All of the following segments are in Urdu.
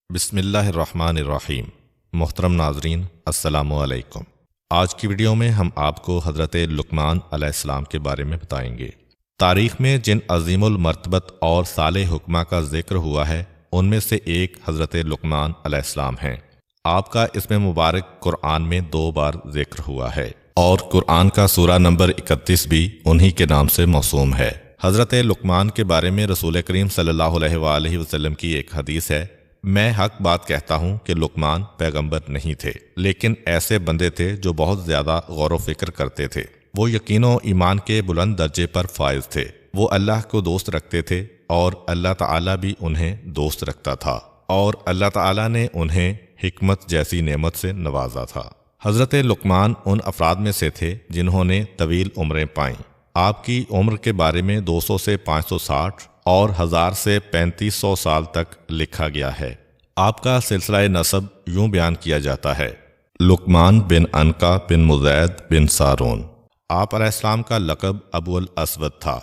بسم اللہ الرحمن الرحیم۔ محترم ناظرین، السلام علیکم۔ آج کی ویڈیو میں ہم آپ کو حضرت لقمان علیہ السلام کے بارے میں بتائیں گے۔ تاریخ میں جن عظیم المرتبت اور صالح حکماں کا ذکر ہوا ہے ان میں سے ایک حضرت لقمان علیہ السلام ہیں۔ آپ کا اس میں مبارک قرآن میں 2 بار ذکر ہوا ہے اور قرآن کا سورہ نمبر 31 بھی انہی کے نام سے موسوم ہے۔ حضرت لقمان کے بارے میں رسول کریم صلی اللہ علیہ وآلہ وسلم کی ایک حدیث ہے، میں حق بات کہتا ہوں کہ لقمان پیغمبر نہیں تھے، لیکن ایسے بندے تھے جو بہت زیادہ غور و فکر کرتے تھے۔ وہ یقین و ایمان کے بلند درجے پر فائز تھے۔ وہ اللہ کو دوست رکھتے تھے اور اللہ تعالیٰ بھی انہیں دوست رکھتا تھا، اور اللہ تعالیٰ نے انہیں حکمت جیسی نعمت سے نوازا تھا۔ حضرت لقمان ان افراد میں سے تھے جنہوں نے طویل عمریں پائیں۔ آپ کی عمر کے بارے میں 200 سے 560 اور 1000 سے 3500 سال تک لکھا گیا ہے۔ آپ کا سلسلہ نسب یوں بیان کیا جاتا ہے: لقمان بن عنقا بن مزید بن سارون۔ آپ علیہ السلام کا لقب ابو الاسود تھا۔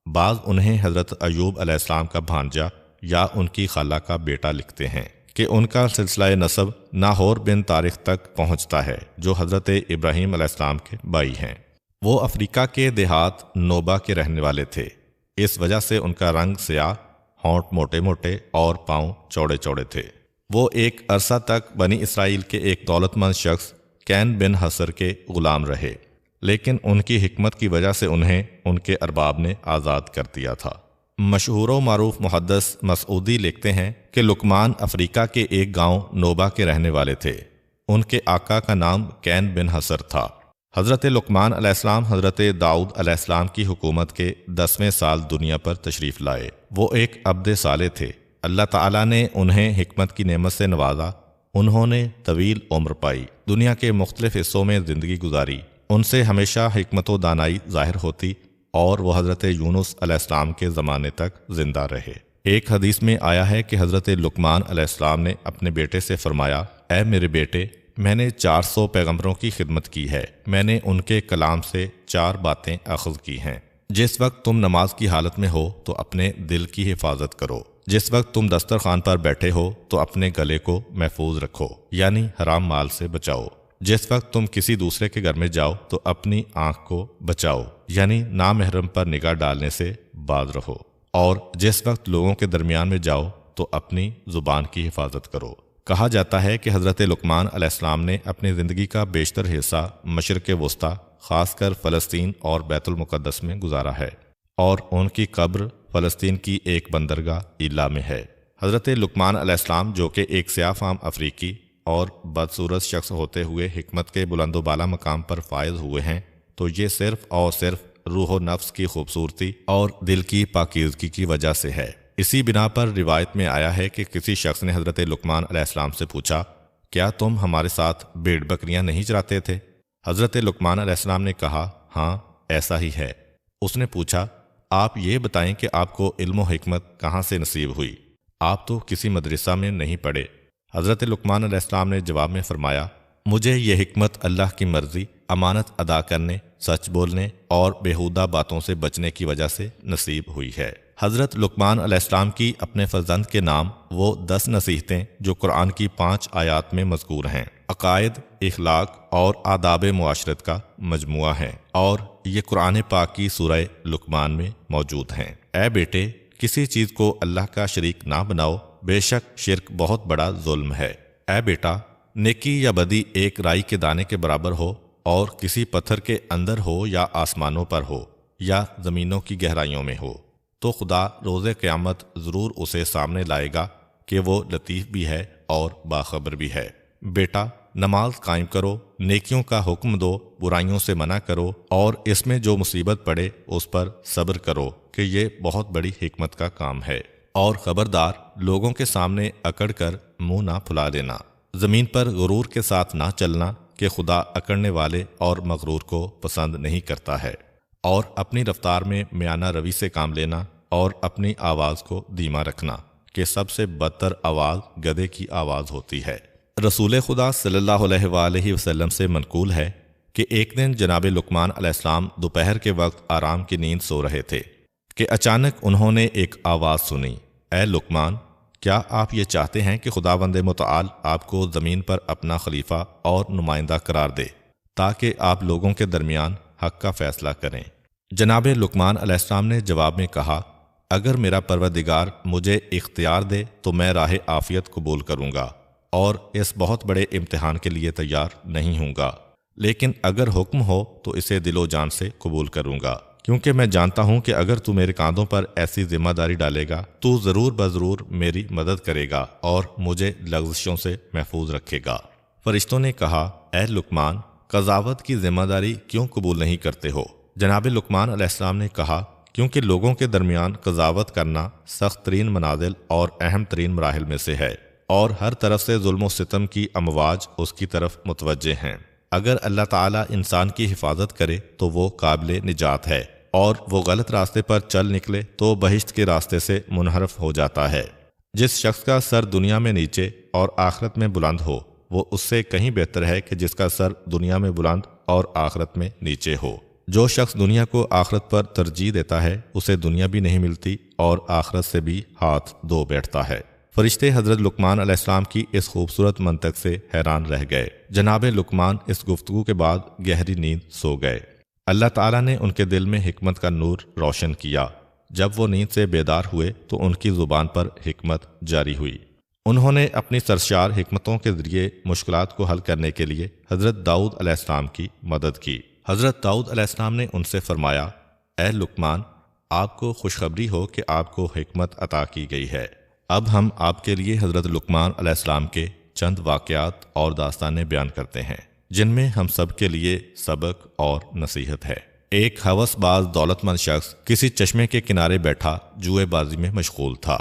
بعض انہیں حضرت ایوب علیہ السلام کا بھانجا یا ان کی خالہ کا بیٹا لکھتے ہیں کہ ان کا سلسلہ نسب ناہور بن طارق تک پہنچتا ہے، جو حضرت ابراہیم علیہ السلام کے بھائی ہیں۔ وہ افریقہ کے دیہات نوبا کے رہنے والے تھے، اس وجہ سے ان کا رنگ سیاہ، ہونٹ موٹے موٹے اور پاؤں چوڑے چوڑے تھے۔ وہ ایک عرصہ تک بنی اسرائیل کے ایک دولت مند شخص کین بن حسر کے غلام رہے، لیکن ان کی حکمت کی وجہ سے انہیں ان کے ارباب نے آزاد کر دیا تھا۔ مشہور و معروف محدث مسعودی لکھتے ہیں کہ لقمان افریقہ کے ایک گاؤں نوبا کے رہنے والے تھے۔ ان کے آقا کا نام کین بن حسر تھا۔ حضرت لقمان علیہ السلام حضرت داؤد علیہ السلام کی حکومت کے 10ویں سال دنیا پر تشریف لائے۔ وہ ایک عبد صالح تھے۔ اللہ تعالیٰ نے انہیں حکمت کی نعمت سے نوازا۔ انہوں نے طویل عمر پائی، دنیا کے مختلف حصوں میں زندگی گزاری۔ ان سے ہمیشہ حکمت و دانائی ظاہر ہوتی اور وہ حضرت یونس علیہ السلام کے زمانے تک زندہ رہے۔ ایک حدیث میں آیا ہے کہ حضرت لقمان علیہ السلام نے اپنے بیٹے سے فرمایا: اے میرے بیٹے، میں نے 400 پیغمبروں کی خدمت کی ہے۔ میں نے ان کے کلام سے 4 باتیں اخذ کی ہیں۔ جس وقت تم نماز کی حالت میں ہو تو اپنے دل کی حفاظت کرو۔ جس وقت تم دسترخوان پر بیٹھے ہو تو اپنے گلے کو محفوظ رکھو، یعنی حرام مال سے بچاؤ۔ جس وقت تم کسی دوسرے کے گھر میں جاؤ تو اپنی آنکھ کو بچاؤ، یعنی نامحرم پر نگاہ ڈالنے سے باز رہو۔ اور جس وقت لوگوں کے درمیان میں جاؤ تو اپنی زبان کی حفاظت کرو۔ کہا جاتا ہے کہ حضرت لقمان علیہ السلام نے اپنی زندگی کا بیشتر حصہ مشرق وسطیٰ، خاص کر فلسطین اور بیت المقدس میں گزارا ہے، اور ان کی قبر فلسطین کی ایک بندرگاہ ایلا میں ہے۔ حضرت لقمان علیہ السلام، جو کہ ایک سیاہ فام افریقی اور بدصورت شخص ہوتے ہوئے حکمت کے بلند و بالا مقام پر فائز ہوئے ہیں، تو یہ صرف اور صرف روح و نفس کی خوبصورتی اور دل کی پاکیزگی کی وجہ سے ہے۔ اسی بنا پر روایت میں آیا ہے کہ کسی شخص نے حضرت لقمان علیہ السلام سے پوچھا: کیا تم ہمارے ساتھ بھیڑ بکریاں نہیں چراتے تھے؟ حضرت لقمان علیہ السلام نے کہا: ہاں، ایسا ہی ہے۔ اس نے پوچھا: آپ یہ بتائیں کہ آپ کو علم و حکمت کہاں سے نصیب ہوئی؟ آپ تو کسی مدرسہ میں نہیں پڑھے۔ حضرت لقمان علیہ السلام نے جواب میں فرمایا: مجھے یہ حکمت اللہ کی مرضی، امانت ادا کرنے، سچ بولنے اور بیہودہ باتوں سے بچنے کی وجہ سے نصیب ہوئی ہے۔ حضرت لقمان علیہ السلام کی اپنے فرزند کے نام وہ 10 نصیحتیں جو قرآن کی 5 آیات میں مذکور ہیں، عقائد، اخلاق اور آداب معاشرت کا مجموعہ ہیں، اور یہ قرآن پاک کی سورہ لقمان میں موجود ہیں۔ اے بیٹے، کسی چیز کو اللہ کا شریک نہ بناؤ، بے شک شرک بہت بڑا ظلم ہے۔ اے بیٹا، نیکی یا بدی ایک رائی کے دانے کے برابر ہو، اور کسی پتھر کے اندر ہو یا آسمانوں پر ہو یا زمینوں کی گہرائیوں میں ہو، تو خدا روز قیامت ضرور اسے سامنے لائے گا کہ وہ لطیف بھی ہے اور باخبر بھی ہے۔ بیٹا، نماز قائم کرو، نیکیوں کا حکم دو، برائیوں سے منع کرو، اور اس میں جو مصیبت پڑے اس پر صبر کرو کہ یہ بہت بڑی حکمت کا کام ہے۔ اور خبردار، لوگوں کے سامنے اکڑ کر منہ نہ پھلا دینا۔ زمین پر غرور کے ساتھ نہ چلنا کہ خدا اکڑنے والے اور مغرور کو پسند نہیں کرتا ہے۔ اور اپنی رفتار میں میانہ روی سے کام لینا، اور اپنی آواز کو دھیما رکھنا کہ سب سے بدتر آواز گدھے کی آواز ہوتی ہے۔ رسول خدا صلی اللہ علیہ وآلہ وسلم سے منقول ہے کہ ایک دن جناب لقمان علیہ السلام دوپہر کے وقت آرام کی نیند سو رہے تھے کہ اچانک انہوں نے ایک آواز سنی: اے لقمان، کیا آپ یہ چاہتے ہیں کہ خداوند متعال آپ کو زمین پر اپنا خلیفہ اور نمائندہ قرار دے تاکہ آپ لوگوں کے درمیان حق کا فیصلہ کریں؟ جناب لقمان علیہ السلام نے جواب میں کہا، اگر میرا پروردگار مجھے اختیار دے تو میں راہ عافیت قبول کروں گا اور اس بہت بڑے امتحان کے لیے تیار نہیں ہوں گا، لیکن اگر حکم ہو تو اسے دل و جان سے قبول کروں گا، کیونکہ میں جانتا ہوں کہ اگر تو میرے کاندھوں پر ایسی ذمہ داری ڈالے گا تو ضرور بضرور میری مدد کرے گا اور مجھے لغزشوں سے محفوظ رکھے گا۔ فرشتوں نے کہا، اے لقمان، قضاوت کی ذمہ داری کیوں قبول نہیں کرتے ہو؟ جناب لقمان علیہ السلام نے کہا، کیونکہ لوگوں کے درمیان قضاوت کرنا سخت ترین منازل اور اہم ترین مراحل میں سے ہے، اور ہر طرف سے ظلم و ستم کی امواج اس کی طرف متوجہ ہیں۔ اگر اللہ تعالیٰ انسان کی حفاظت کرے تو وہ قابل نجات ہے، اور وہ غلط راستے پر چل نکلے تو بہشت کے راستے سے منحرف ہو جاتا ہے۔ جس شخص کا سر دنیا میں نیچے اور آخرت میں بلند ہو، وہ اس سے کہیں بہتر ہے کہ جس کا سر دنیا میں بلند اور آخرت میں نیچے ہو۔ جو شخص دنیا کو آخرت پر ترجیح دیتا ہے، اسے دنیا بھی نہیں ملتی اور آخرت سے بھی ہاتھ دھو بیٹھتا ہے۔ فرشتے حضرت لقمان علیہ السلام کی اس خوبصورت منطق سے حیران رہ گئے۔ جناب لقمان اس گفتگو کے بعد گہری نیند سو گئے۔ اللہ تعالیٰ نے ان کے دل میں حکمت کا نور روشن کیا۔ جب وہ نیند سے بیدار ہوئے تو ان کی زبان پر حکمت جاری ہوئی۔ انہوں نے اپنی سرشار حکمتوں کے ذریعے مشکلات کو حل کرنے کے لیے حضرت داؤد علیہ السلام کی مدد کی۔ حضرت داؤد علیہ السلام نے ان سے فرمایا، اے لقمان، آپ کو خوشخبری ہو کہ آپ کو حکمت عطا کی گئی ہے۔ اب ہم آپ کے لیے حضرت لقمان علیہ السلام کے چند واقعات اور داستانیں بیان کرتے ہیں جن میں ہم سب کے لیے سبق اور نصیحت ہے۔ ایک ہوس باز دولت مند شخص کسی چشمے کے کنارے بیٹھا جوئے بازی میں مشغول تھا۔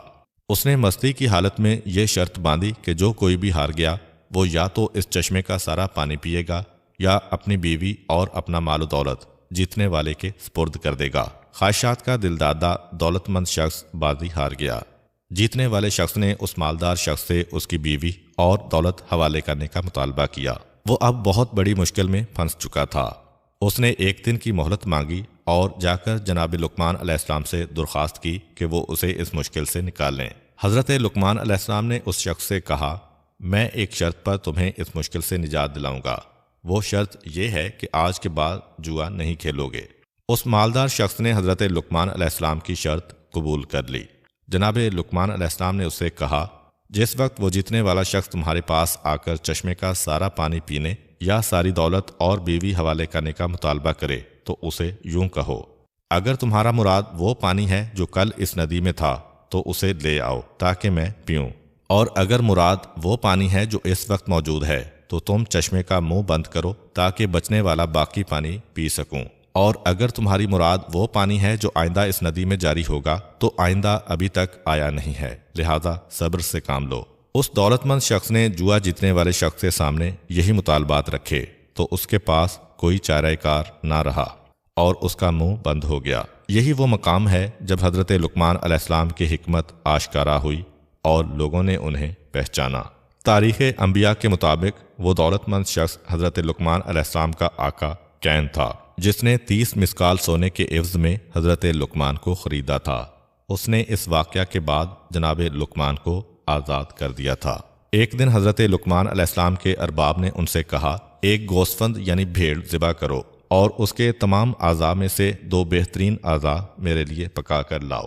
اس نے مستی کی حالت میں یہ شرط باندھی کہ جو کوئی بھی ہار گیا وہ یا تو اس چشمے کا سارا پانی پیے گا یا اپنی بیوی اور اپنا مال و دولت جیتنے والے کے سپرد کر دے گا۔ خواہشات کا دلدادہ دولت مند شخص بازی ہار گیا۔ جیتنے والے شخص نے اس مالدار شخص سے اس کی بیوی اور دولت حوالے کرنے کا مطالبہ کیا۔ وہ اب بہت بڑی مشکل میں پھنس چکا تھا۔ اس نے ایک دن کی مہلت مانگی اور جا کر جناب لقمان علیہ السلام سے درخواست کی کہ وہ اسے اس مشکل سے نکال لیں۔ حضرت لقمان علیہ السلام نے اس شخص سے کہا، میں ایک شرط پر تمہیں اس مشکل سے نجات دلاؤں گا۔ وہ شرط یہ ہے کہ آج کے بعد جوا نہیں کھیلو گے۔ اس مالدار شخص نے حضرت لقمان علیہ السلام کی شرط قبول کر لی۔ جناب لقمان علیہ السلام نے اس سے کہا، جس وقت وہ جیتنے والا شخص تمہارے پاس آ کر چشمے کا سارا پانی پینے یا ساری دولت اور بیوی حوالے کرنے کا مطالبہ کرے تو اسے یوں کہو، اگر تمہارا مراد وہ پانی ہے جو کل اس ندی میں تھا تو اسے لے آؤ تاکہ میں پیوں، اور اگر مراد وہ پانی ہے جو اس وقت موجود ہے تو تم چشمے کا منہ بند کرو تاکہ بچنے والا باقی پانی پی سکوں، اور اگر تمہاری مراد وہ پانی ہے جو آئندہ اس ندی میں جاری ہوگا تو آئندہ ابھی تک آیا نہیں ہے، لہذا صبر سے کام لو۔ اس دولت مند شخص نے جوا جیتنے والے شخص کے سامنے یہی مطالبات رکھے تو اس کے پاس کوئی چارہ کار نہ رہا اور اس کا منہ بند ہو گیا۔ یہی وہ مقام ہے جب حضرت لقمان علیہ السلام کی حکمت آشکارا ہوئی اور لوگوں نے انہیں پہچانا۔ تاریخ انبیاء کے مطابق وہ دولت مند شخص حضرت لقمان علیہ السلام کا آقا کین تھا، جس نے 30 مسکال سونے کے عوض میں حضرت لقمان کو خریدا تھا۔ اس نے اس واقعہ کے بعد جناب لقمان کو آزاد کر دیا تھا۔ ایک دن حضرت لقمان علیہ السلام کے ارباب نے ان سے کہا، ایک گوسفند یعنی بھیڑ ذبح کرو اور اس کے تمام اعضاء میں سے 2 بہترین اعضاء میرے لیے پکا کر لاؤ۔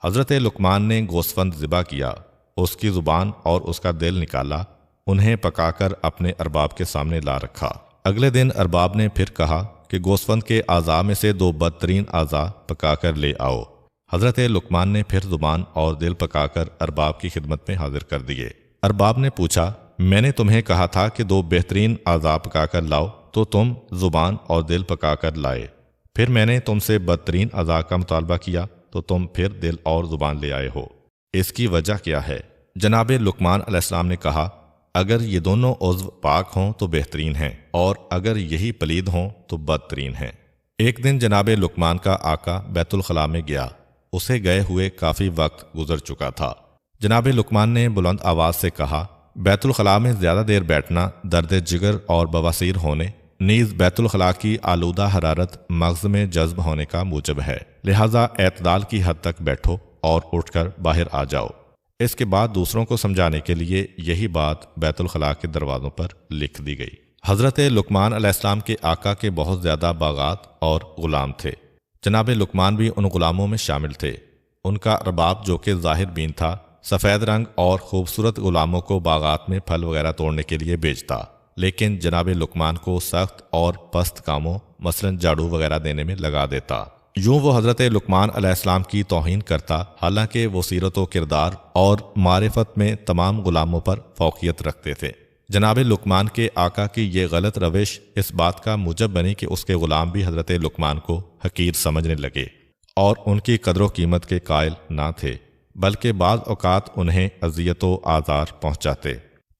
حضرت لقمان نے گوسفند ذبح کیا، اس کی زبان اور اس کا دل نکالا، انہیں پکا کر اپنے ارباب کے سامنے لا رکھا۔ اگلے دن ارباب نے پھر کہا کہ گوسفند کے اعضاء میں سے 2 بدترین اعضاء پکا کر لے آؤ۔ حضرت لقمان نے پھر زبان اور دل پکا کر ارباب کی خدمت میں حاضر کر دیے۔ ارباب نے پوچھا، میں نے تمہیں کہا تھا کہ 2 بہترین اعضاء پکا کر لاؤ تو تم زبان اور دل پکا کر لائے، پھر میں نے تم سے بدترین اعضاء کا مطالبہ کیا تو تم پھر دل اور زبان لے آئے ہو، اس کی وجہ کیا ہے؟ جناب لقمان علیہ السلام نے کہا، اگر یہ دونوں عضو پاک ہوں تو بہترین ہیں، اور اگر یہی پلید ہوں تو بدترین ہیں۔ ایک دن جناب لقمان کا آقا بیت الخلاء میں گیا۔ اسے گئے ہوئے کافی وقت گزر چکا تھا۔ جناب لقمان نے بلند آواز سے کہا، بیت الخلاء میں زیادہ دیر بیٹھنا درد جگر اور بواسیر ہونے، نیز بیت الخلاء کی آلودہ حرارت مغز میں جذب ہونے کا موجب ہے، لہذا اعتدال کی حد تک بیٹھو اور اٹھ کر باہر آ جاؤ۔ اس کے بعد دوسروں کو سمجھانے کے لیے یہی بات بیت الخلاء کے دروازوں پر لکھ دی گئی۔ حضرت لقمان علیہ السلام کے آقا کے بہت زیادہ باغات اور غلام تھے۔ جناب لقمان بھی ان غلاموں میں شامل تھے۔ ان کا ارباب جو کہ ظاہر بین تھا، سفید رنگ اور خوبصورت غلاموں کو باغات میں پھل وغیرہ توڑنے کے لیے بھیجتا، لیکن جناب لقمان کو سخت اور پست کاموں مثلا جھاڑو وغیرہ دینے میں لگا دیتا۔ یوں وہ حضرت لقمان علیہ السلام کی توہین کرتا، حالانکہ وہ سیرت و کردار اور معرفت میں تمام غلاموں پر فوقیت رکھتے تھے۔ جناب لقمان کے آقا کی یہ غلط روش اس بات کا موجب بنی کہ اس کے غلام بھی حضرت لقمان کو حقیر سمجھنے لگے اور ان کی قدر و قیمت کے قائل نہ تھے، بلکہ بعض اوقات انہیں اذیت و آزار پہنچاتے۔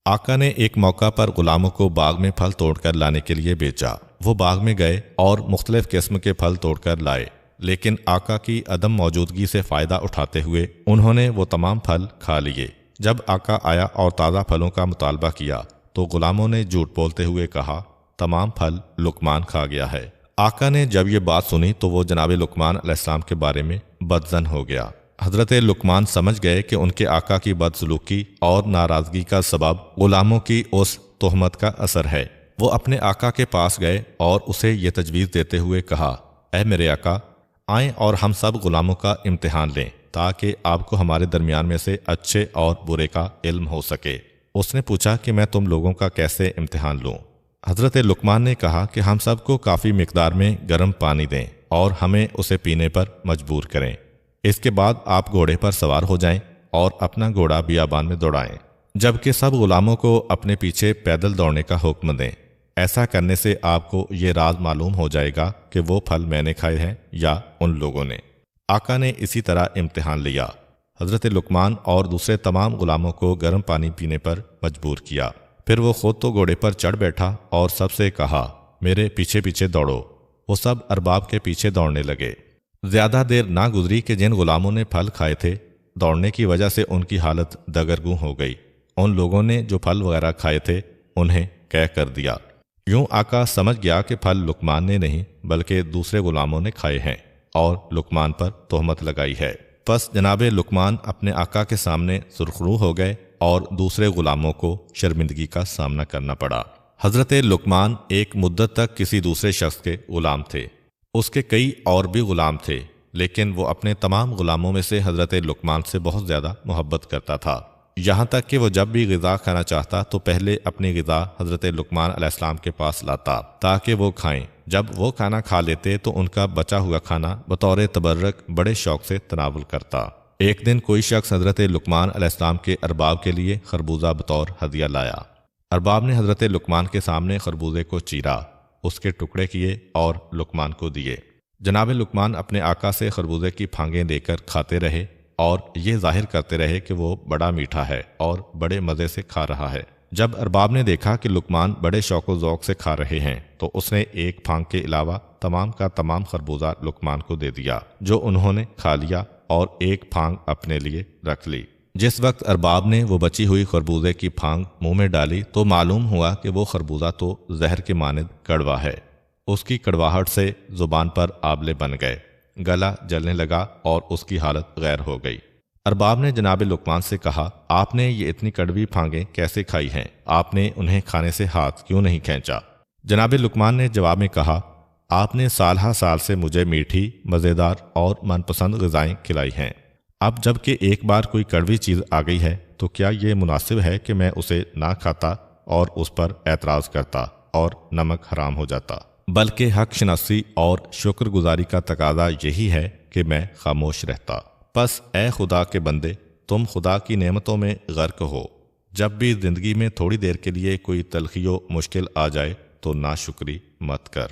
آقا نے ایک موقع پر غلاموں کو باغ میں پھل توڑ کر لانے کے لیے بھیجا۔ وہ باغ میں گئے اور مختلف قسم کے پھل توڑ کر لائے، لیکن آقا کی عدم موجودگی سے فائدہ اٹھاتے ہوئے انہوں نے وہ تمام پھل کھا لیے۔ جب آقا آیا اور تازہ پھلوں کا مطالبہ کیا تو غلاموں نے جھوٹ بولتے ہوئے کہا تمام پھل لقمان کھا گیا ہے۔ آقا نے جب یہ بات سنی تو وہ جناب لقمان علیہ السلام کے بارے میں بدظن ہو گیا۔ حضرت لقمان سمجھ گئے کہ ان کے آقا کی بدسلوکی اور ناراضگی کا سبب غلاموں کی اس تہمت کا اثر ہے۔ وہ اپنے آقا کے پاس گئے اور اسے یہ تجویز دیتے ہوئے کہا، اے میرے آقا، آئیں اور ہم سب غلاموں کا امتحان لیں تاکہ آپ کو ہمارے درمیان میں سے اچھے اور برے کا علم ہو سکے۔ اس نے پوچھا کہ میں تم لوگوں کا کیسے امتحان لوں؟ حضرت لقمان نے کہا کہ ہم سب کو کافی مقدار میں گرم پانی دیں اور ہمیں اسے پینے پر مجبور کریں۔ اس کے بعد آپ گھوڑے پر سوار ہو جائیں اور اپنا گھوڑا بیابان میں دوڑائیں، جبکہ سب غلاموں کو اپنے پیچھے پیدل دوڑنے کا حکم دیں۔ ایسا کرنے سے آپ کو یہ راز معلوم ہو جائے گا کہ وہ پھل میں نے کھائے ہیں یا ان لوگوں نے۔ آقا نے اسی طرح امتحان لیا۔ حضرت لقمان اور دوسرے تمام غلاموں کو گرم پانی پینے پر مجبور کیا۔ پھر وہ خود تو گھوڑے پر چڑھ بیٹھا اور سب سے کہا، میرے پیچھے پیچھے دوڑو۔ وہ سب ارباب کے پیچھے دوڑنے لگے۔ زیادہ دیر نہ گزری کہ جن غلاموں نے پھل کھائے تھے، دوڑنے کی وجہ سے ان کی حالت دگرگوں ہو گئی۔ ان لوگوں نے جو پھل وغیرہ کھائے تھے انہیں قید کر دیا۔ یوں آقا سمجھ گیا کہ پھل لقمان نے نہیں بلکہ دوسرے غلاموں نے کھائے ہیں اور لقمان پر تہمت لگائی ہے۔ پس جناب لقمان اپنے آقا کے سامنے سرخرو ہو گئے اور دوسرے غلاموں کو شرمندگی کا سامنا کرنا پڑا۔ حضرت لقمان ایک مدت تک کسی دوسرے شخص کے غلام تھے۔ اس کے کئی اور بھی غلام تھے، لیکن وہ اپنے تمام غلاموں میں سے حضرت لقمان سے بہت زیادہ محبت کرتا تھا، یہاں تک کہ وہ جب بھی غذا کھانا چاہتا تو پہلے اپنی غذا حضرت لقمان علیہ السلام کے پاس لاتا تاکہ وہ کھائیں۔ جب وہ کھانا کھا لیتے تو ان کا بچا ہوا کھانا بطور تبرک بڑے شوق سے تناول کرتا۔ ایک دن کوئی شخص حضرت لقمان علیہ السلام کے ارباب کے لیے خربوزہ بطور ہدیہ لایا۔ ارباب نے حضرت لقمان کے سامنے خربوزے کو چیرا، اس کے ٹکڑے کیے اور لقمان کو دیے۔ جناب لقمان اپنے آقا سے خربوزے کی پھانگیں لے کر کھاتے رہے اور یہ ظاہر کرتے رہے کہ وہ بڑا میٹھا ہے اور بڑے مزے سے کھا رہا ہے۔ جب ارباب نے دیکھا کہ لقمان بڑے شوق و ذوق سے کھا رہے ہیں تو اس نے ایک پھانگ کے علاوہ تمام کا تمام خربوزہ لقمان کو دے دیا، جو انہوں نے کھا لیا اور ایک پھانگ اپنے لیے رکھ لی۔ جس وقت ارباب نے وہ بچی ہوئی خربوزے کی پھانگ منہ میں ڈالی تو معلوم ہوا کہ وہ خربوزہ تو زہر کے مانند کڑوا ہے۔ اس کی کڑواہٹ سے زبان پر آبلے بن گئے، گلا جلنے لگا اور اس کی حالت غیر ہو گئی۔ ارباب نے جناب لقمان سے کہا، آپ نے یہ اتنی کڑوی پھانگیں کیسے کھائی ہیں؟ آپ نے انہیں کھانے سے ہاتھ کیوں نہیں کھینچا؟ جناب لقمان نے جواب میں کہا، آپ نے سال ہا سال سے مجھے میٹھی، مزیدار اور من پسند غذائیں کھلائی ہیں۔ اب جب کہ ایک بار کوئی کڑوی چیز آ گئی ہے تو کیا یہ مناسب ہے کہ میں اسے نہ کھاتا اور اس پر اعتراض کرتا اور نمک حرام ہو جاتا؟ بلکہ حق شناسی اور شکر گزاری کا تقاضا یہی ہے کہ میں خاموش رہتا۔ پس اے خدا کے بندے، تم خدا کی نعمتوں میں غرق ہو۔ جب بھی زندگی میں تھوڑی دیر کے لیے کوئی تلخی و مشکل آ جائے تو ناشکری مت کر۔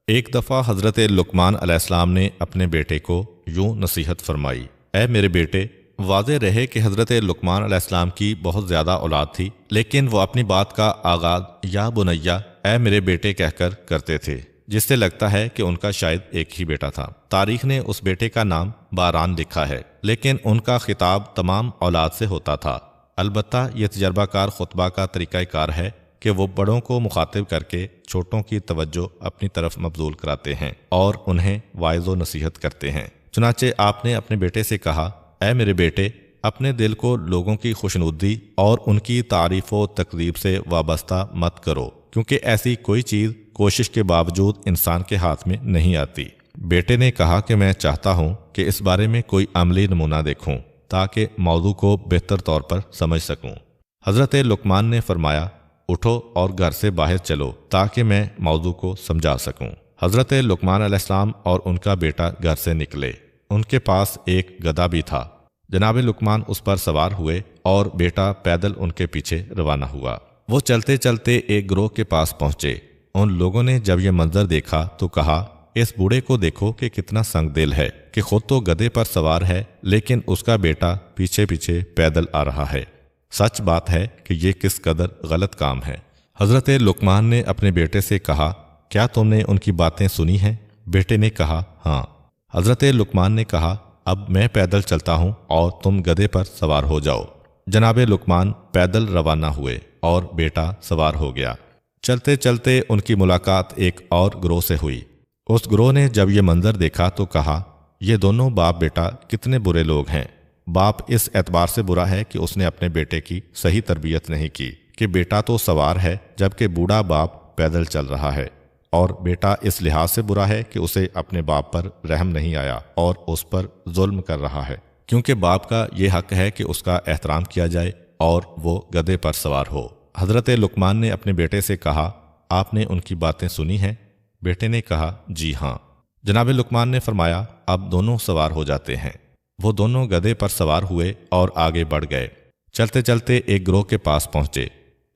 ایک دفعہ حضرت لقمان علیہ السلام نے اپنے بیٹے کو یوں نصیحت فرمائی، اے میرے بیٹے، واضح رہے کہ حضرت لقمان علیہ السلام کی بہت زیادہ اولاد تھی، لیکن وہ اپنی بات کا آغاز یا بنیا، اے میرے بیٹے کہہ کر کرتے تھے، جس سے لگتا ہے کہ ان کا شاید ایک ہی بیٹا تھا۔ تاریخ نے اس بیٹے کا نام باران لکھا ہے، لیکن ان کا خطاب تمام اولاد سے ہوتا تھا۔ البتہ یہ تجربہ کار خطبہ کا طریقہ کار ہے کہ وہ بڑوں کو مخاطب کر کے چھوٹوں کی توجہ اپنی طرف مبذول کراتے ہیں اور انہیں واعظ و نصیحت کرتے ہیں۔ چنانچہ آپ نے اپنے بیٹے سے کہا، اے میرے بیٹے، اپنے دل کو لوگوں کی خوشنودی اور ان کی تعریف و تکذیب سے وابستہ مت کرو، کیونکہ ایسی کوئی چیز کوشش کے باوجود انسان کے ہاتھ میں نہیں آتی۔ بیٹے نے کہا کہ میں چاہتا ہوں کہ اس بارے میں کوئی عملی نمونہ دیکھوں تاکہ موضوع کو بہتر طور پر سمجھ سکوں۔ حضرت لقمان نے فرمایا، اٹھو اور گھر سے باہر چلو تاکہ میں موضوع کو سمجھا سکوں۔ حضرت لقمان علیہ السلام اور ان کا بیٹا گھر سے نکلے۔ ان کے پاس ایک گدھا بھی تھا۔ جناب لقمان اس پر سوار ہوئے اور بیٹا پیدل ان کے پیچھے روانہ ہوا۔ وہ چلتے چلتے ایک گروہ کے پاس پہنچے۔ ان لوگوں نے جب یہ منظر دیکھا تو کہا، اس بوڑھے کو دیکھو کہ کتنا سنگ دل ہے کہ خود تو گدھے پر سوار ہے لیکن اس کا بیٹا پیچھے پیچھے پیدل آ رہا ہے۔ سچ بات ہے کہ یہ کس قدر غلط کام ہے۔ حضرت لقمان نے اپنے بیٹے سے کہا، کیا تم نے ان کی باتیں سنی ہیں؟ بیٹے نے کہا، ہاں۔ حضرت لقمان نے کہا، اب میں پیدل چلتا ہوں اور تم گدھے پر سوار ہو جاؤ۔ جناب لقمان پیدل روانہ ہوئے اور بیٹا سوار ہو گیا۔ چلتے چلتے ان کی ملاقات ایک اور گروہ سے ہوئی۔ اس گروہ نے جب یہ منظر دیکھا تو کہا، یہ دونوں باپ بیٹا کتنے برے لوگ ہیں۔ باپ اس اعتبار سے برا ہے کہ اس نے اپنے بیٹے کی صحیح تربیت نہیں کی کہ بیٹا تو سوار ہے جبکہ بوڑھا باپ پیدل چل رہا ہے، اور بیٹا اس لحاظ سے برا ہے کہ اسے اپنے باپ پر رحم نہیں آیا اور اس پر ظلم کر رہا ہے، کیونکہ باپ کا یہ حق ہے کہ اس کا احترام کیا جائے اور وہ گدھے پر سوار ہو۔ حضرت لقمان نے اپنے بیٹے سے کہا، آپ نے ان کی باتیں سنی ہیں؟ بیٹے نے کہا، جی ہاں۔ جناب لقمان نے فرمایا، اب دونوں سوار ہو جاتے ہیں۔ وہ دونوں گدھے پر سوار ہوئے اور آگے بڑھ گئے۔ چلتے چلتے ایک گروہ کے پاس پہنچے۔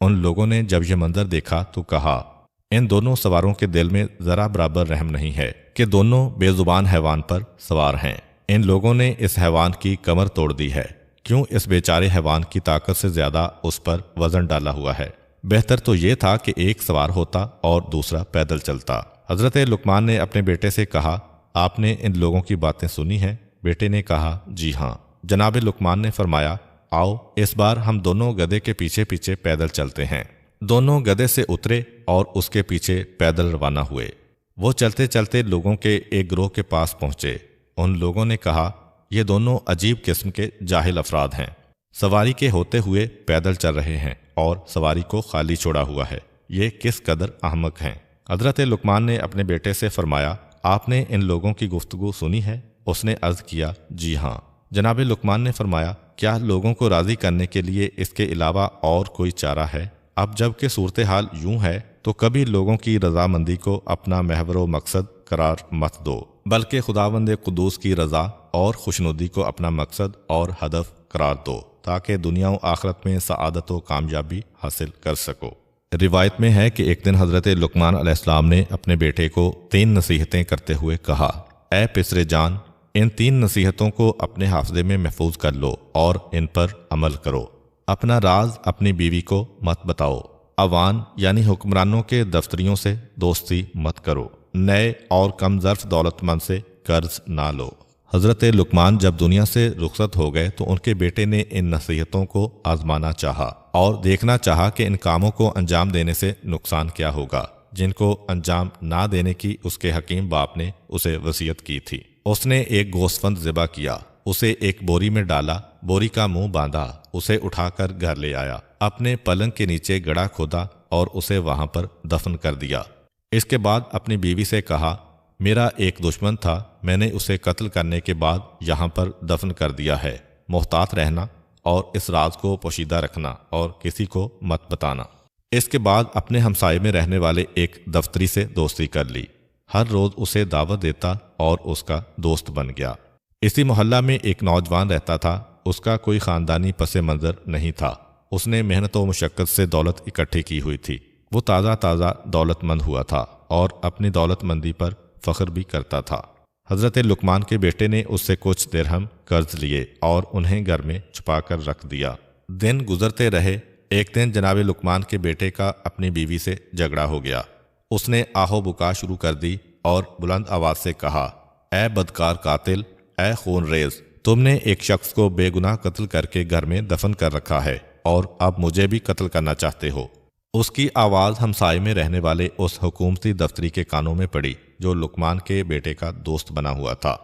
ان لوگوں نے جب یہ منظر دیکھا تو کہا، ان دونوں سواروں کے دل میں ذرا برابر رحم نہیں ہے کہ دونوں بے زبان حیوان پر سوار ہیں۔ ان لوگوں نے اس حیوان کی کمر توڑ دی ہے، کیوں اس بیچارے حیوان کی طاقت سے زیادہ اس پر وزن ڈالا ہوا ہے۔ بہتر تو یہ تھا کہ ایک سوار ہوتا اور دوسرا پیدل چلتا۔ حضرت لقمان نے اپنے بیٹے سے کہا، آپ نے ان لوگوں کی باتیں سنی ہیں؟ بیٹے نے کہا، جی ہاں۔ جناب لقمان نے فرمایا، آؤ اس بار ہم دونوں گدھے کے پیچھے پیچھے پیدل چلتے ہیں۔ دونوں گدھے سے اترے اور اس کے پیچھے پیدل روانہ ہوئے۔ وہ چلتے چلتے لوگوں کے ایک گروہ کے پاس پہنچے۔ ان لوگوں نے کہا، یہ دونوں عجیب قسم کے جاہل افراد ہیں، سواری کے ہوتے ہوئے پیدل چل رہے ہیں اور سواری کو خالی چھوڑا ہوا ہے، یہ کس قدر احمق ہیں۔ حضرت لقمان نے اپنے بیٹے سے فرمایا، آپ نے ان لوگوں کی گفتگو سنی ہے؟ اس نے عرض کیا، جی ہاں۔ جناب لقمان نے فرمایا، کیا لوگوں کو راضی کرنے کے لیے اس کے علاوہ اور کوئی چارہ ہے؟ اب جب کہ صورتحال یوں ہے تو کبھی لوگوں کی رضامندی کو اپنا محور و مقصد قرار مت دو، بلکہ خداوند قدوس کی رضا اور خوشنودی کو اپنا مقصد اور ہدف قرار دو تاکہ دنیا و آخرت میں سعادت و کامیابی حاصل کر سکو۔ روایت میں ہے کہ ایک دن حضرت لقمان علیہ السلام نے اپنے بیٹے کو 3 نصیحتیں کرتے ہوئے کہا، اے پسر جان، ان 3 نصیحتوں کو اپنے حافظے میں محفوظ کر لو اور ان پر عمل کرو۔ اپنا راز اپنی بیوی کو مت بتاؤ، عوان یعنی حکمرانوں کے دفتریوں سے دوستی مت کرو، نئے اور کم ظرف دولت مند سے قرض نہ لو۔ حضرت لقمان جب دنیا سے رخصت ہو گئے تو ان کے بیٹے نے ان نصیحتوں کو آزمانا چاہا اور دیکھنا چاہا کہ ان کاموں کو انجام دینے سے نقصان کیا ہوگا جن کو انجام نہ دینے کی اس کے حکیم باپ نے اسے وصیت کی تھی۔ اس نے ایک گوسفند ذبح کیا، اسے ایک بوری میں ڈالا، بوری کا منہ باندھا، اسے اٹھا کر گھر لے آیا، اپنے پلنگ کے نیچے گڑھا کھودا اور اسے وہاں پر دفن کر دیا۔ اس کے بعد اپنی بیوی سے کہا، میرا ایک دشمن تھا، میں نے اسے قتل کرنے کے بعد یہاں پر دفن کر دیا ہے، محتاط رہنا اور اس راز کو پوشیدہ رکھنا اور کسی کو مت بتانا۔ اس کے بعد اپنے ہمسائے میں رہنے والے ایک دفتری سے دوستی کر لی، ہر روز اسے دعوت دیتا اور اس کا دوست بن گیا۔ اسی محلہ میں ایک نوجوان رہتا تھا، اس کا کوئی خاندانی پس منظر نہیں تھا، اس نے محنت و مشقت سے دولت اکٹھی کی ہوئی تھی، وہ تازہ دولت مند ہوا تھا اور اپنی دولت مندی پر فخر بھی کرتا تھا۔ حضرت لقمان کے بیٹے نے اس سے کچھ درہم قرض لیے اور انہیں گھر میں چھپا کر رکھ دیا۔ دن گزرتے رہے، ایک دن جناب لقمان کے بیٹے کا اپنی بیوی سے جھگڑا ہو گیا، اس نے آہو بکا شروع کر دی اور بلند آواز سے کہا، اے بدکار قاتل، اے خون ریز، تم نے ایک شخص کو بے گناہ قتل کر کے گھر میں دفن کر رکھا ہے اور اب مجھے بھی قتل کرنا چاہتے ہو۔ اس کی آواز ہمسائے میں رہنے والے اس حکومتی دفتری کے کانوں میں پڑی جو لقمان کے بیٹے کا دوست بنا ہوا تھا۔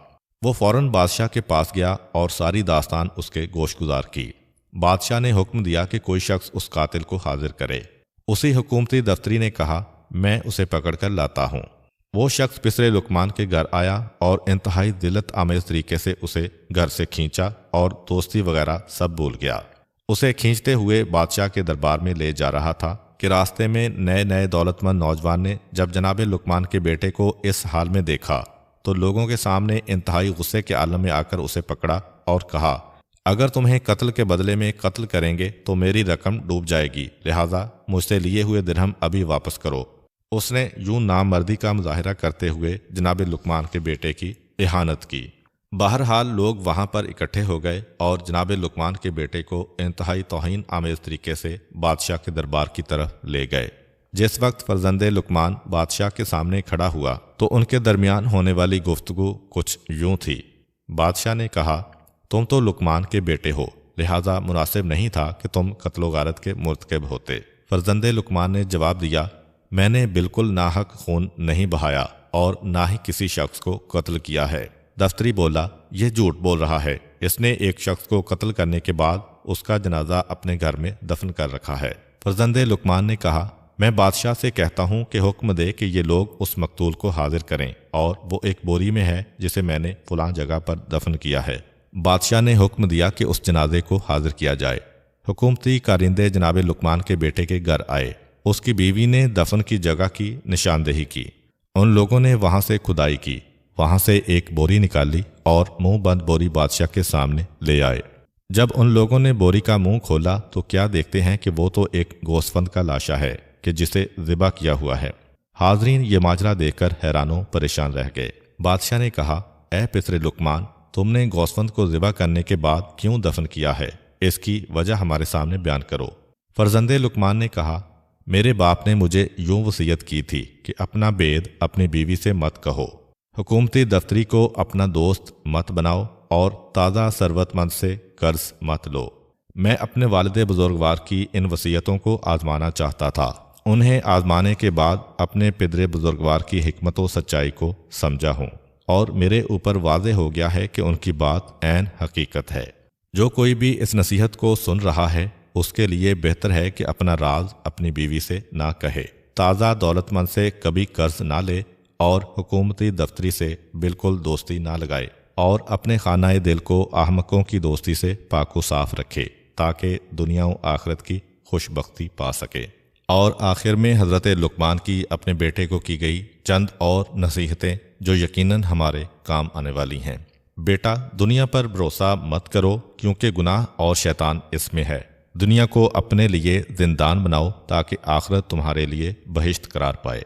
وہ فوراً بادشاہ کے پاس گیا اور ساری داستان اس کے گوش گزار کی۔ بادشاہ نے حکم دیا کہ کوئی شخص اس قاتل کو حاضر کرے۔ اسی حکومتی دفتری نے کہا، میں اسے پکڑ کر لاتا ہوں۔ وہ شخص پسرے لقمان کے گھر آیا اور انتہائی ذلت آمیز طریقے سے اسے گھر سے کھینچا اور دوستی وغیرہ سب بھول گیا۔ اسے کھینچتے ہوئے بادشاہ کے دربار میں لے جا رہا تھا کہ راستے میں نئے دولت مند نوجوان نے جب جناب لقمان کے بیٹے کو اس حال میں دیکھا تو لوگوں کے سامنے انتہائی غصے کے عالم میں آ کر اسے پکڑا اور کہا، اگر تمہیں قتل کے بدلے میں قتل کریں گے تو میری رقم ڈوب جائے گی، لہٰذا مجھ سے لیے ہوئے درہم ابھی واپس کرو۔ اس نے یوں نامردی کا مظاہرہ کرتے ہوئے جناب لقمان کے بیٹے کی اہانت کی۔ بہرحال لوگ وہاں پر اکٹھے ہو گئے اور جناب لقمان کے بیٹے کو انتہائی توہین آمیز طریقے سے بادشاہ کے دربار کی طرف لے گئے۔ جس وقت فرزند لقمان بادشاہ کے سامنے کھڑا ہوا تو ان کے درمیان ہونے والی گفتگو کچھ یوں تھی۔ بادشاہ نے کہا، تم تو لقمان کے بیٹے ہو، لہٰذا مناسب نہیں تھا کہ تم قتل و غارت کے مرتکب ہوتے۔ فرزند لقمان نے جواب دیا، میں نے بالکل ناحق خون نہیں بہایا اور نہ ہی کسی شخص کو قتل کیا ہے۔ دفتری بولا، یہ جھوٹ بول رہا ہے، اس نے ایک شخص کو قتل کرنے کے بعد اس کا جنازہ اپنے گھر میں دفن کر رکھا ہے۔ فرزند لقمان نے کہا، میں بادشاہ سے کہتا ہوں کہ حکم دے کہ یہ لوگ اس مقتول کو حاضر کریں اور وہ ایک بوری میں ہے جسے میں نے فلاں جگہ پر دفن کیا ہے۔ بادشاہ نے حکم دیا کہ اس جنازے کو حاضر کیا جائے۔ حکومتی کارندے جناب لقمان کے بیٹے کے گھر آئے۔ اس کی بیوی نے دفن کی جگہ کی نشاندہی کی۔ ان لوگوں نے وہاں سے کھدائی کی، وہاں سے ایک بوری نکالی اور منہ بند بوری بادشاہ کے سامنے لے آئے۔ جب ان لوگوں نے بوری کا منہ کھولا تو کیا دیکھتے ہیں کہ وہ تو ایک گوسفند کا لاشا ہے کہ جسے ذبح کیا ہوا ہے۔ حاضرین یہ ماجرا دیکھ کر حیران و پریشان رہ گئے۔ بادشاہ نے کہا، اے پسر لقمان، تم نے گوسفند کو ذبح کرنے کے بعد کیوں دفن کیا ہے؟ اس کی وجہ ہمارے سامنے بیان کرو۔ فرزند لقمان نے کہا، میرے باپ نے مجھے یوں وصیت کی تھی کہ اپنا بید اپنی بیوی سے مت کہو، حکومتی دفتری کو اپنا دوست مت بناؤ اور تازہ ثروت مند سے قرض مت لو۔ میں اپنے والد بزرگوار کی ان وصیتوں کو آزمانا چاہتا تھا۔ انہیں آزمانے کے بعد اپنے پدر بزرگوار کی حکمت و سچائی کو سمجھا ہوں اور میرے اوپر واضح ہو گیا ہے کہ ان کی بات عین حقیقت ہے۔ جو کوئی بھی اس نصیحت کو سن رہا ہے اس کے لیے بہتر ہے کہ اپنا راز اپنی بیوی سے نہ کہے، تازہ دولت مند سے کبھی قرض نہ لے اور حکومتی دفتری سے بالکل دوستی نہ لگائے اور اپنے خانہ دل کو احمقوں کی دوستی سے پاک و صاف رکھے تاکہ دنیا و آخرت کی خوش بختی پا سکے۔ اور آخر میں حضرت لقمان کی اپنے بیٹے کو کی گئی چند اور نصیحتیں جو یقیناً ہمارے کام آنے والی ہیں۔ بیٹا، دنیا پر بھروسہ مت کرو کیونکہ گناہ اور شیطان اس میں ہے۔ دنیا کو اپنے لیے زندان بناؤ تاکہ آخرت تمہارے لیے بہشت قرار پائے۔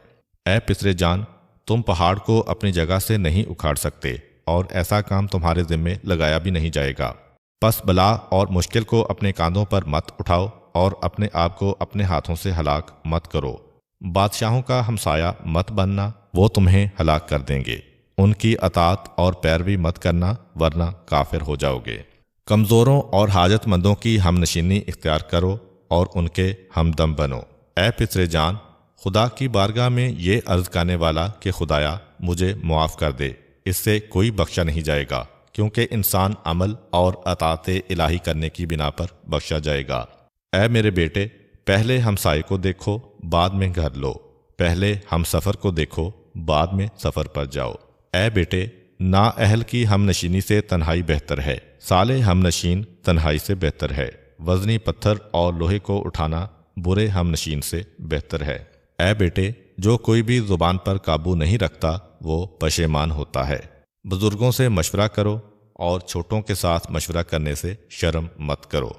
اے پسر جان، تم پہاڑ کو اپنی جگہ سے نہیں اکھاڑ سکتے اور ایسا کام تمہارے ذمے لگایا بھی نہیں جائے گا۔ پس بلا اور مشکل کو اپنے کاندھوں پر مت اٹھاؤ اور اپنے آپ کو اپنے ہاتھوں سے ہلاک مت کرو۔ بادشاہوں کا ہمسایہ مت بننا، وہ تمہیں ہلاک کر دیں گے۔ ان کی اطاعت اور پیروی مت کرنا ورنہ کافر ہو جاؤ گے۔ کمزوروں اور حاجت مندوں کی ہم نشینی اختیار کرو اور ان کے ہمدم بنو۔ اے پسر جان، خدا کی بارگاہ میں یہ عرض کرنے والا کہ خدایا مجھے معاف کر دے، اس سے کوئی بخشا نہیں جائے گا، کیونکہ انسان عمل اور اطاعت الہی کرنے کی بنا پر بخشا جائے گا۔ اے میرے بیٹے، پہلے ہمسائے کو دیکھو بعد میں گھر لو، پہلے ہم سفر کو دیکھو بعد میں سفر پر جاؤ۔ اے بیٹے، نا اہل کی ہم نشینی سے تنہائی بہتر ہے، صالح ہم نشین تنہائی سے بہتر ہے، وزنی پتھر اور لوہے کو اٹھانا برے ہم نشین سے بہتر ہے۔ اے بیٹے، جو کوئی بھی زبان پر قابو نہیں رکھتا وہ پشیمان ہوتا ہے۔ بزرگوں سے مشورہ کرو اور چھوٹوں کے ساتھ مشورہ کرنے سے شرم مت کرو۔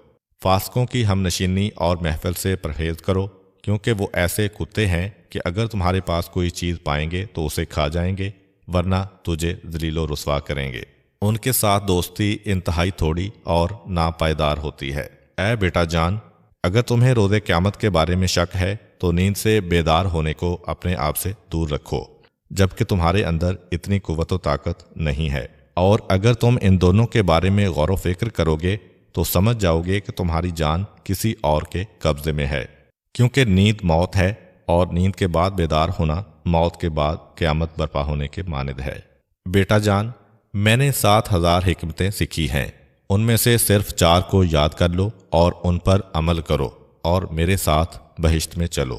فاسقوں کی ہم نشینی اور محفل سے پرہیز کرو، کیونکہ وہ ایسے کتے ہیں کہ اگر تمہارے پاس کوئی چیز پائیں گے تو اسے کھا جائیں گے ورنہ تجھے ذلیل و رسوا کریں گے۔ ان کے ساتھ دوستی انتہائی تھوڑی اور ناپائیدار ہوتی ہے۔ اے بیٹا جان، اگر تمہیں روز قیامت کے بارے میں شک ہے تو نیند سے بیدار ہونے کو اپنے آپ سے دور رکھو، جبکہ تمہارے اندر اتنی قوت و طاقت نہیں ہے۔ اور اگر تم ان دونوں کے بارے میں غور و فکر کرو گے تو سمجھ جاؤ گے کہ تمہاری جان کسی اور کے قبضے میں ہے، کیونکہ نیند موت ہے اور نیند کے بعد بیدار ہونا موت کے بعد قیامت برپا ہونے کے مانند ہے۔ بیٹا جان، میں نے 7,000 حکمتیں سیکھی ہیں، ان میں سے صرف 4 کو یاد کر لو اور ان پر عمل کرو اور میرے ساتھ بہشت میں چلو۔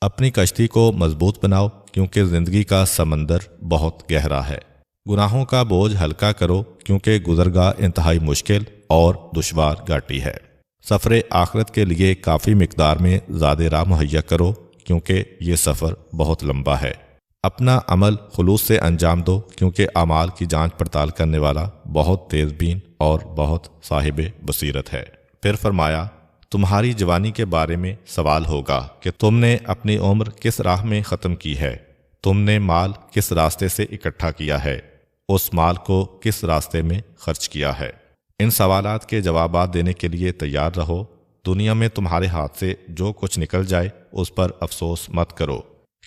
اپنی کشتی کو مضبوط بناؤ کیونکہ زندگی کا سمندر بہت گہرا ہے۔ گناہوں کا بوجھ ہلکا کرو کیونکہ گزرگاہ انتہائی مشکل اور دشوار گھاٹی ہے۔ سفر آخرت کے لیے کافی مقدار میں زاد راہ مہیا کرو کیونکہ یہ سفر بہت لمبا ہے۔ اپنا عمل خلوص سے انجام دو کیونکہ اعمال کی جانچ پڑتال کرنے والا بہت تیز بین اور بہت صاحب بصیرت ہے۔ پھر فرمایا، تمہاری جوانی کے بارے میں سوال ہوگا کہ تم نے اپنی عمر کس راہ میں ختم کی ہے، تم نے مال کس راستے سے اکٹھا کیا ہے، اس مال کو کس راستے میں خرچ کیا ہے۔ ان سوالات کے جوابات دینے کے لیے تیار رہو۔ دنیا میں تمہارے ہاتھ سے جو کچھ نکل جائے اس پر افسوس مت کرو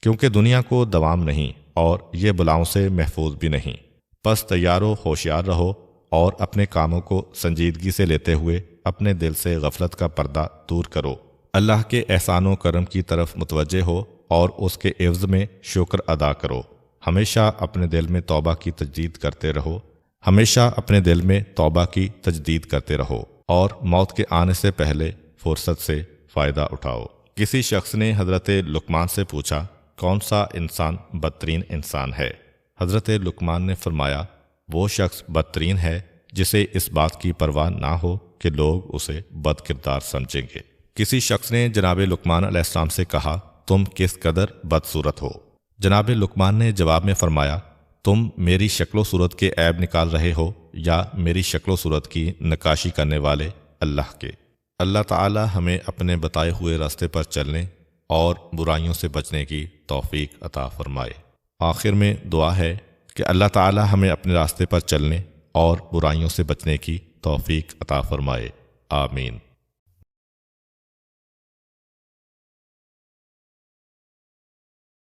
کیونکہ دنیا کو دوام نہیں اور یہ بلاؤں سے محفوظ بھی نہیں۔ پس تیار و ہوشیار رہو اور اپنے کاموں کو سنجیدگی سے لیتے ہوئے اپنے دل سے غفلت کا پردہ دور کرو۔ اللہ کے احسان و کرم کی طرف متوجہ ہو اور اس کے عوض میں شکر ادا کرو۔ ہمیشہ اپنے دل میں توبہ کی تجدید کرتے رہو، ہمیشہ اپنے دل میں توبہ کی تجدید کرتے رہو اور موت کے آنے سے پہلے فرصت سے فائدہ اٹھاؤ۔ کسی شخص نے حضرت لقمان سے پوچھا، کون سا انسان بدترین انسان ہے؟ حضرت لقمان نے فرمایا، وہ شخص بدترین ہے جسے اس بات کی پرواہ نہ ہو کہ لوگ اسے بد کردار سمجھیں گے۔ کسی شخص نے جناب لقمان علیہ السلام سے کہا، تم کس قدر بدصورت ہو؟ جناب لقمان نے جواب میں فرمایا، تم میری شکل و صورت کے عیب نکال رہے ہو یا میری شکل و صورت کی نقاشی کرنے والے اللہ کے؟ اللہ تعالی ہمیں اپنے بتائے ہوئے راستے پر چلنے اور برائیوں سے بچنے کی توفیق عطا فرمائے۔ آخر میں دعا ہے کہ اللہ تعالی ہمیں اپنے راستے پر چلنے اور برائیوں سے بچنے کی توفیق عطا فرمائے۔ آمین۔